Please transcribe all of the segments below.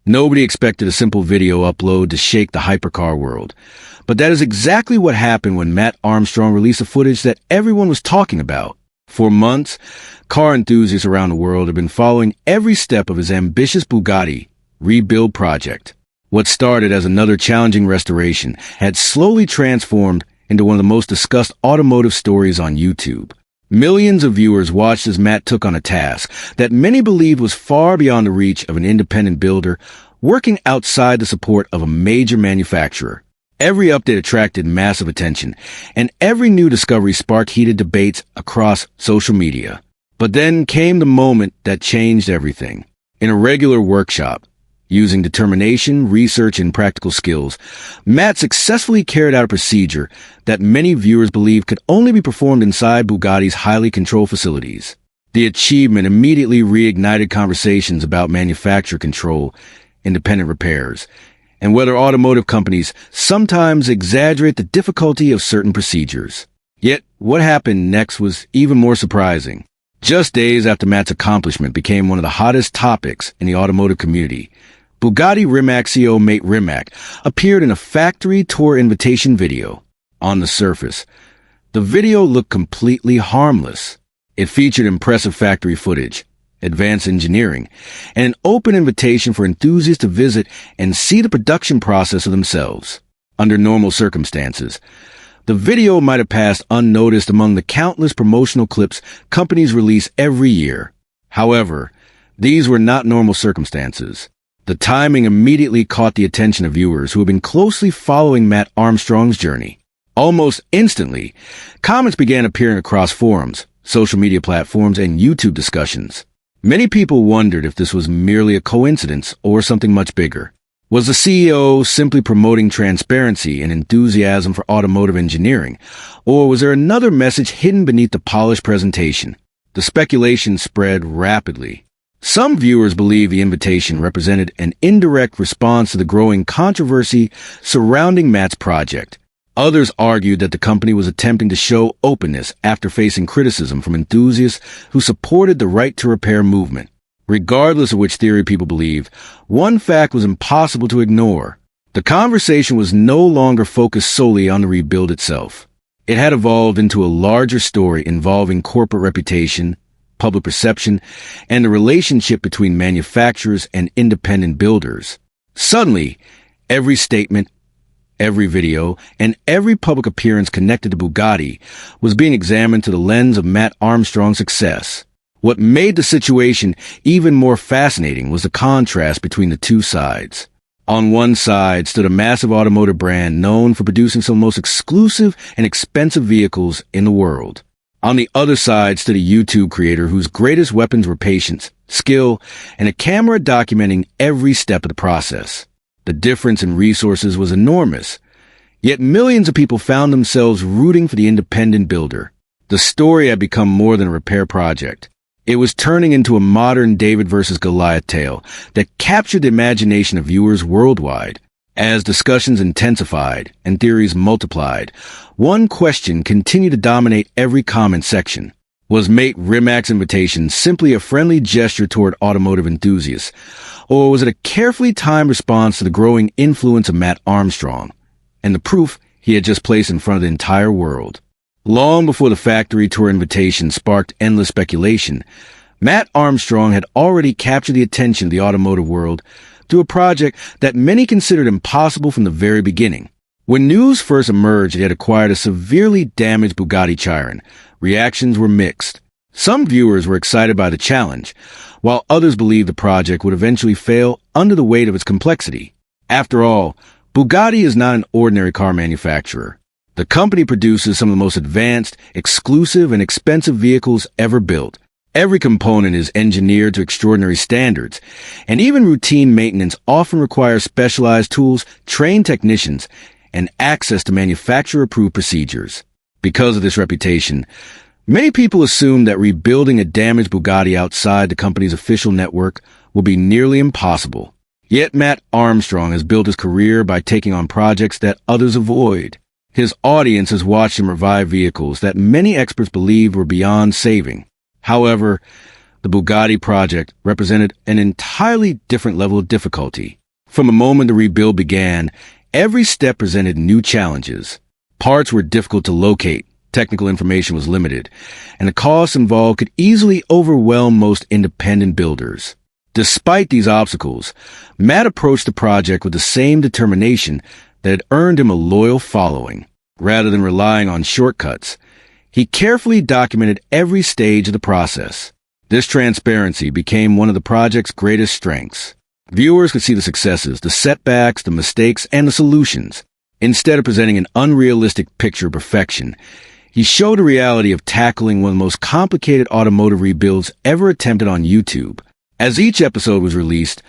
Nobody expected a simple video upload to shake the hypercar world. But that is exactly what happened when Mat Armstrong released the footage that everyone was talking about. For months, car enthusiasts around the world have been following every step of his ambitious Bugatti rebuild project. What started as another challenging restoration had slowly transformed into one of the most discussed automotive stories on YouTube. Millions of viewers watched as Mat took on a task that many believed was far beyond the reach of an independent builder working outside the support of a major manufacturer. Every update attracted massive attention, and every new discovery sparked heated debates across social media. But then came the moment that changed everything. In a regular workshop, using determination, research, and practical skills, Mat successfully carried out a procedure that many viewers believed could only be performed inside Bugatti's highly controlled facilities. The achievement immediately reignited conversations about manufacturer control, independent repairs, and whether automotive companies sometimes exaggerate the difficulty of certain procedures. Yet, what happened next was even more surprising. Just days after Mat's accomplishment became one of the hottest topics in the automotive community, Bugatti Rimac CEO Mat Rimac appeared in a factory tour invitation video. On the surface, the video looked completely harmless. It featured impressive factory footage, advanced engineering, and an open invitation for enthusiasts to visit and see the production process for themselves. Under normal circumstances, the video might have passed unnoticed among the countless promotional clips companies release every year. However, these were not normal circumstances. The timing immediately caught the attention of viewers who have been closely following Mat Armstrong's journey. Almost instantly, comments began appearing across forums, social media platforms, and YouTube discussions. Many people wondered if this was merely a coincidence or something much bigger. Was the CEO simply promoting transparency and enthusiasm for automotive engineering, or was there another message hidden beneath the polished presentation? The speculation spread rapidly. Some viewers believe the invitation represented an indirect response to the growing controversy surrounding Mat's project. Others argued that the company was attempting to show openness after facing criticism from enthusiasts who supported the right to repair movement. Regardless of which theory people believed, one fact was impossible to ignore. The conversation was no longer focused solely on the rebuild itself. It had evolved into a larger story involving corporate reputation, public perception, and the relationship between manufacturers and independent builders. Suddenly, every statement, every video, and every public appearance connected to Bugatti was being examined through the lens of Mat Armstrong's success. What made the situation even more fascinating was the contrast between the two sides. On one side stood a massive automotive brand known for producing some of the most exclusive and expensive vehicles in the world. On the other side stood a YouTube creator whose greatest weapons were patience, skill, and a camera documenting every step of the process. The difference in resources was enormous, yet millions of people found themselves rooting for the independent builder. The story had become more than a repair project. It was turning into a modern David versus Goliath tale that captured the imagination of viewers worldwide. As discussions intensified and theories multiplied, one question continued to dominate every comment section. Was Mat Rimac's invitation simply a friendly gesture toward automotive enthusiasts, or was it a carefully timed response to the growing influence of Mat Armstrong, and the proof he had just placed in front of the entire world? Long before the factory tour invitation sparked endless speculation, Mat Armstrong had already captured the attention of the automotive world through a project that many considered impossible from the very beginning. When news first emerged, it had acquired a severely damaged Bugatti Chiron. Reactions were mixed. Some viewers were excited by the challenge, while others believed the project would eventually fail under the weight of its complexity. After all, Bugatti is not an ordinary car manufacturer. The company produces some of the most advanced, exclusive, and expensive vehicles ever built. Every component is engineered to extraordinary standards, and even routine maintenance often requires specialized tools, trained technicians, and access to manufacturer-approved procedures. Because of this reputation, many people assume that rebuilding a damaged Bugatti outside the company's official network will be nearly impossible. Yet Mat Armstrong has built his career by taking on projects that others avoid. His audience has watched him revive vehicles that many experts believed were beyond saving. However, the Bugatti project represented an entirely different level of difficulty. From the moment the rebuild began, every step presented new challenges. Parts were difficult to locate, technical information was limited, and the costs involved could easily overwhelm most independent builders. Despite these obstacles, Matt approached the project with the same determination that had earned him a loyal following. Rather than relying on shortcuts, he carefully documented every stage of the process. This transparency became one of the project's greatest strengths. Viewers could see the successes, the setbacks, the mistakes, and the solutions. Instead of presenting an unrealistic picture of perfection, he showed a reality of tackling one of the most complicated automotive rebuilds ever attempted on YouTube. As each episode was released,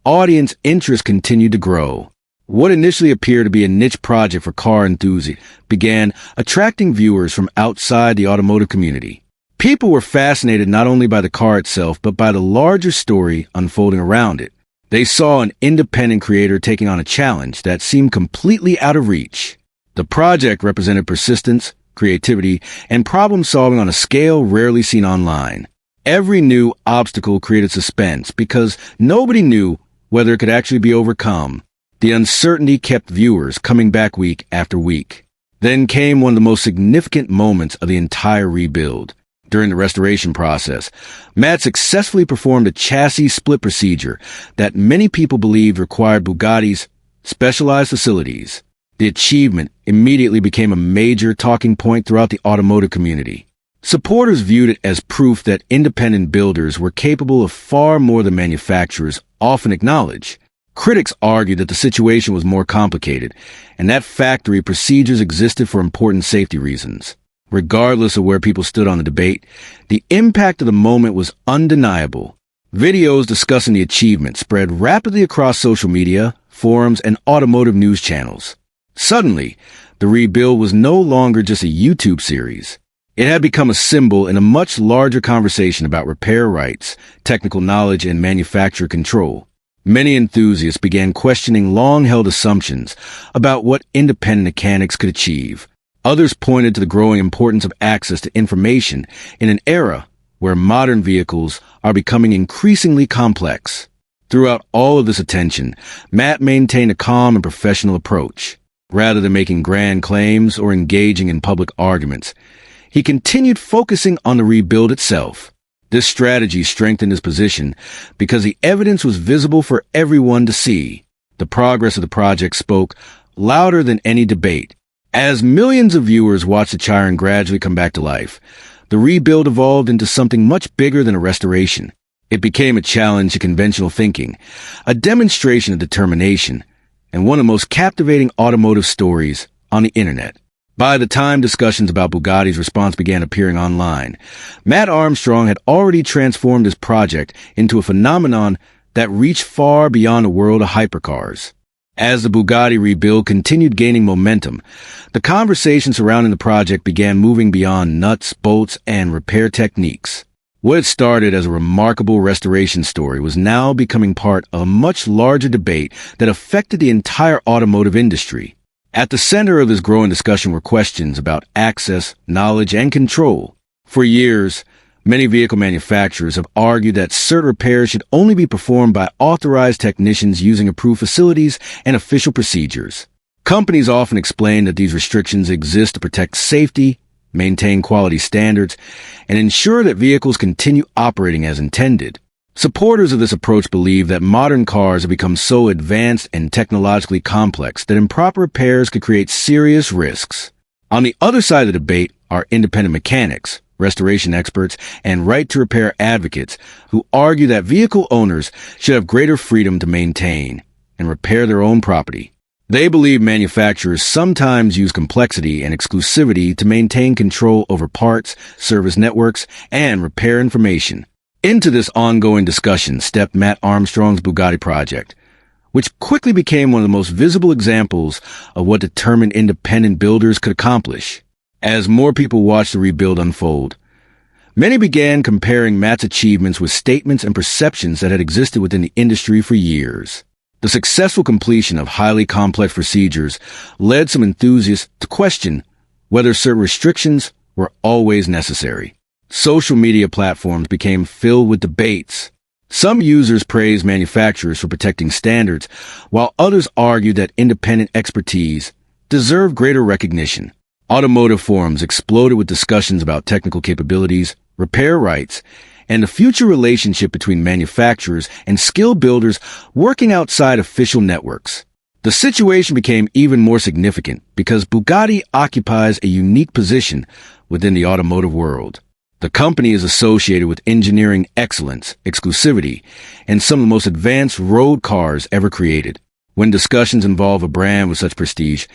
audience interest continued to grow. What initially appeared to be a niche project for car enthusiasts began attracting viewers from outside the automotive community. People were fascinated not only by the car itself, but by the larger story unfolding around it. They saw an independent creator taking on a challenge that seemed completely out of reach. The project represented persistence, creativity, and problem-solving on a scale rarely seen online. Every new obstacle created suspense because nobody knew whether it could actually be overcome. The uncertainty kept viewers coming back week after week. Then came one of the most significant moments of the entire rebuild. During the restoration process, Matt successfully performed a chassis split procedure that many people believed required Bugatti's specialized facilities. The achievement immediately became a major talking point throughout the automotive community. Supporters viewed it as proof that independent builders were capable of far more than manufacturers often acknowledge. Critics argued that the situation was more complicated, and that factory procedures existed for important safety reasons. Regardless of where people stood on the debate, the impact of the moment was undeniable. Videos discussing the achievement spread rapidly across social media, forums, and automotive news channels. Suddenly, the rebuild was no longer just a YouTube series. It had become a symbol in a much larger conversation about repair rights, technical knowledge, and manufacturer control. Many enthusiasts began questioning long-held assumptions about what independent mechanics could achieve. Others pointed to the growing importance of access to information in an era where modern vehicles are becoming increasingly complex. Throughout all of this attention, Matt maintained a calm and professional approach. Rather than making grand claims or engaging in public arguments, he continued focusing on the rebuild itself. This strategy strengthened his position because the evidence was visible for everyone to see. The progress of the project spoke louder than any debate. As millions of viewers watched the Chiron gradually come back to life, the rebuild evolved into something much bigger than a restoration. It became a challenge to conventional thinking, a demonstration of determination, and one of the most captivating automotive stories on the internet. By the time discussions about Bugatti's response began appearing online, Mat Armstrong had already transformed his project into a phenomenon that reached far beyond the world of hypercars. As the Bugatti rebuild continued gaining momentum, the conversation surrounding the project began moving beyond nuts, bolts, and repair techniques. What had started as a remarkable restoration story was now becoming part of a much larger debate that affected the entire automotive industry. At the center of this growing discussion were questions about access, knowledge, and control. For years, many vehicle manufacturers have argued that certain repairs should only be performed by authorized technicians using approved facilities and official procedures. Companies often explain that these restrictions exist to protect safety, maintain quality standards, and ensure that vehicles continue operating as intended. Supporters of this approach believe that modern cars have become so advanced and technologically complex that improper repairs could create serious risks. On the other side of the debate are independent mechanics, restoration experts, and right-to-repair advocates who argue that vehicle owners should have greater freedom to maintain and repair their own property. They believe manufacturers sometimes use complexity and exclusivity to maintain control over parts, service networks, and repair information. Into this ongoing discussion stepped Mat Armstrong's Bugatti project, which quickly became one of the most visible examples of what determined independent builders could accomplish. As more people watched the rebuild unfold, many began comparing Matt's achievements with statements and perceptions that had existed within the industry for years. The successful completion of highly complex procedures led some enthusiasts to question whether certain restrictions were always necessary. Social media platforms became filled with debates. Some users praised manufacturers for protecting standards, while others argued that independent expertise deserved greater recognition. Automotive forums exploded with discussions about technical capabilities, repair rights, and the future relationship between manufacturers and skill builders working outside official networks. The situation became even more significant because Bugatti occupies a unique position within the automotive world. The company is associated with engineering excellence, exclusivity, and some of the most advanced road cars ever created. When discussions involve a brand with such prestige,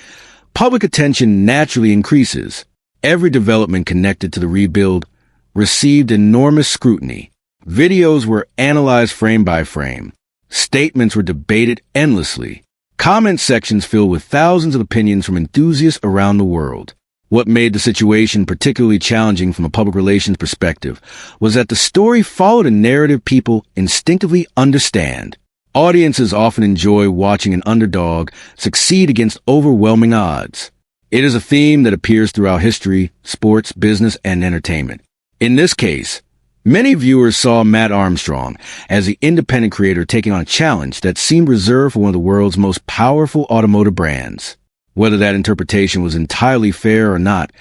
public attention naturally increases. Every development connected to the rebuild received enormous scrutiny. Videos were analyzed frame by frame. Statements were debated endlessly. Comment sections filled with thousands of opinions from enthusiasts around the world. What made the situation particularly challenging from a public relations perspective was that the story followed a narrative people instinctively understand. Audiences often enjoy watching an underdog succeed against overwhelming odds. It is a theme that appears throughout history, sports, business, and entertainment. In this case, many viewers saw Mat Armstrong as the independent creator taking on a challenge that seemed reserved for one of the world's most powerful automotive brands. Whether that interpretation was entirely fair or not,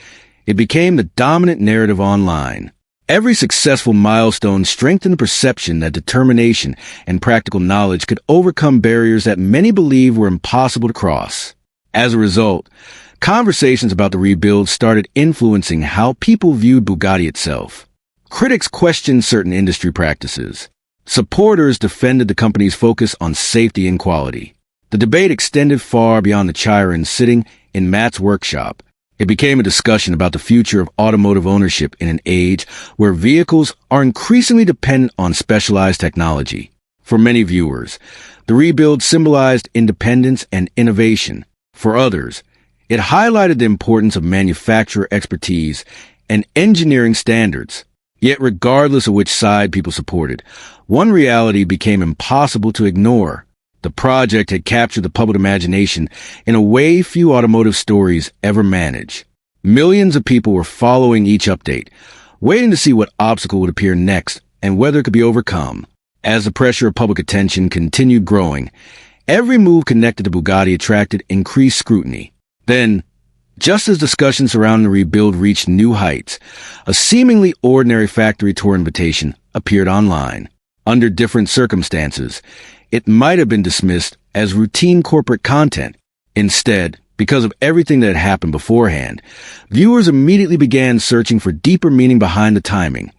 it became the dominant narrative online. Every successful milestone strengthened the perception that determination and practical knowledge could overcome barriers that many believed were impossible to cross. As a result, conversations about the rebuild started influencing how people viewed Bugatti itself. Critics questioned certain industry practices. Supporters defended the company's focus on safety and quality. The debate extended far beyond the Chiron sitting in Mat's workshop. It became a discussion about the future of automotive ownership in an age where vehicles are increasingly dependent on specialized technology. For many viewers, the rebuild symbolized independence and innovation. For others, it highlighted the importance of manufacturer expertise and engineering standards. Yet regardless of which side people supported, one reality became impossible to ignore. The project had captured the public imagination in a way few automotive stories ever manage. Millions of people were following each update, waiting to see what obstacle would appear next and whether it could be overcome. As the pressure of public attention continued growing, every move connected to Bugatti attracted increased scrutiny. Then, just as discussions surrounding the rebuild reached new heights, a seemingly ordinary factory tour invitation appeared online. Under different circumstances, it might have been dismissed as routine corporate content. Instead, because of everything that had happened beforehand, viewers immediately began searching for deeper meaning behind the timing,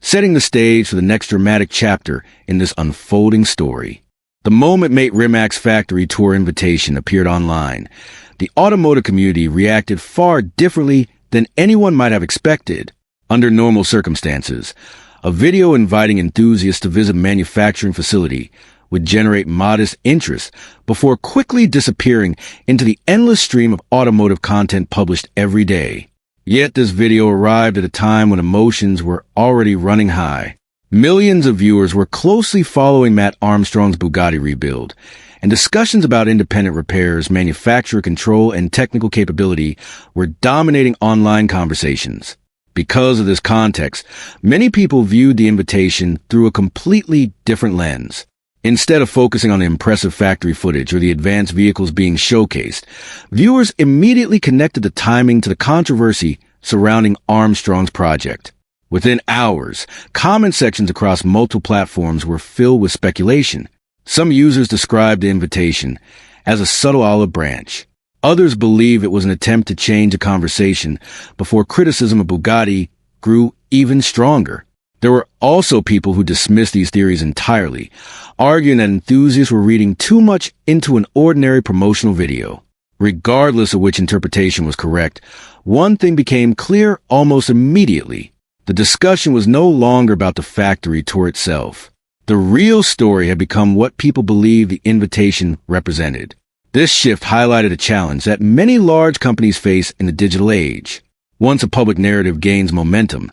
setting the stage for the next dramatic chapter in this unfolding story. The moment Rimac factory tour invitation appeared online, the automotive community reacted far differently than anyone might have expected. Under normal circumstances, a video inviting enthusiasts to visit a manufacturing facility would generate modest interest before quickly disappearing into the endless stream of automotive content published every day. Yet this video arrived at a time when emotions were already running high. Millions of viewers were closely following Mat Armstrong's Bugatti rebuild, and discussions about independent repairs, manufacturer control, and technical capability were dominating online conversations. Because of this context, many people viewed the invitation through a completely different lens. Instead of focusing on the impressive factory footage or the advanced vehicles being showcased, viewers immediately connected the timing to the controversy surrounding Armstrong's project. Within hours, comment sections across multiple platforms were filled with speculation. Some users described the invitation as a subtle olive branch. Others believe it was an attempt to change the conversation before criticism of Bugatti grew even stronger. There were also people who dismissed these theories entirely, arguing that enthusiasts were reading too much into an ordinary promotional video. Regardless of which interpretation was correct, one thing became clear almost immediately. The discussion was no longer about the factory tour itself. The real story had become what people believed the invitation represented. This shift highlighted a challenge that many large companies face in the digital age. Once a public narrative gains momentum,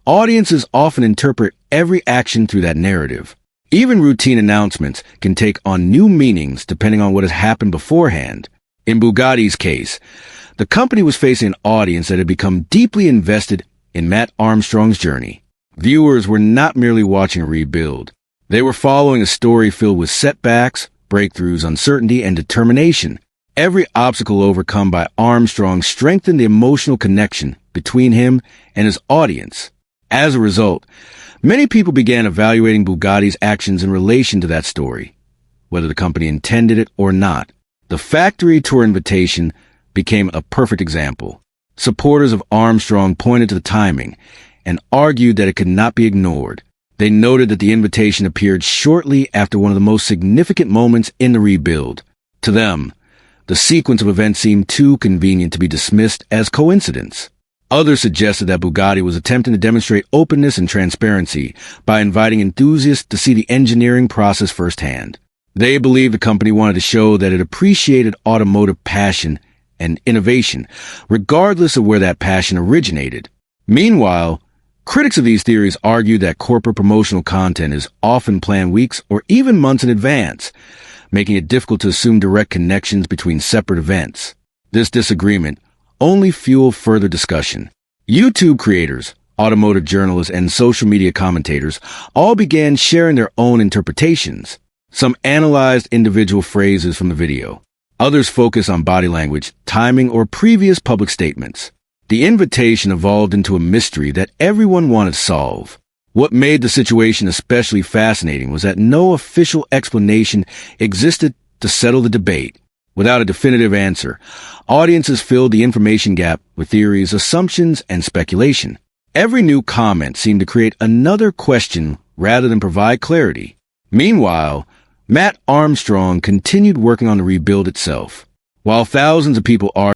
audiences often interpret every action through that narrative. Even routine announcements can take on new meanings depending on what has happened beforehand. In Bugatti's case, the company was facing an audience that had become deeply invested in Mat Armstrong's journey. Viewers were not merely watching a rebuild. They were following a story filled with setbacks, breakthroughs, uncertainty, and determination. Every obstacle overcome by Armstrong strengthened the emotional connection between him and his audience. As a result, many people began evaluating Bugatti's actions in relation to that story, whether the company intended it or not. The factory tour invitation became a perfect example. Supporters of Armstrong pointed to the timing and argued that it could not be ignored. They noted that the invitation appeared shortly after one of the most significant moments in the rebuild. To them, the sequence of events seemed too convenient to be dismissed as coincidence. Others suggested that Bugatti was attempting to demonstrate openness and transparency by inviting enthusiasts to see the engineering process firsthand. They believed the company wanted to show that it appreciated automotive passion and innovation, regardless of where that passion originated. Meanwhile, critics of these theories argue that corporate promotional content is often planned weeks or even months in advance, making it difficult to assume direct connections between separate events. This disagreement only fueled further discussion. YouTube creators, automotive journalists, and social media commentators all began sharing their own interpretations. Some analyzed individual phrases from the video. Others focused on body language, timing, or previous public statements. The invitation evolved into a mystery that everyone wanted to solve. What made the situation especially fascinating was that no official explanation existed to settle the debate. Without a definitive answer, audiences filled the information gap with theories, assumptions, and speculation. Every new comment seemed to create another question rather than provide clarity. Meanwhile, Mat Armstrong continued working on the rebuild itself. While thousands of people argued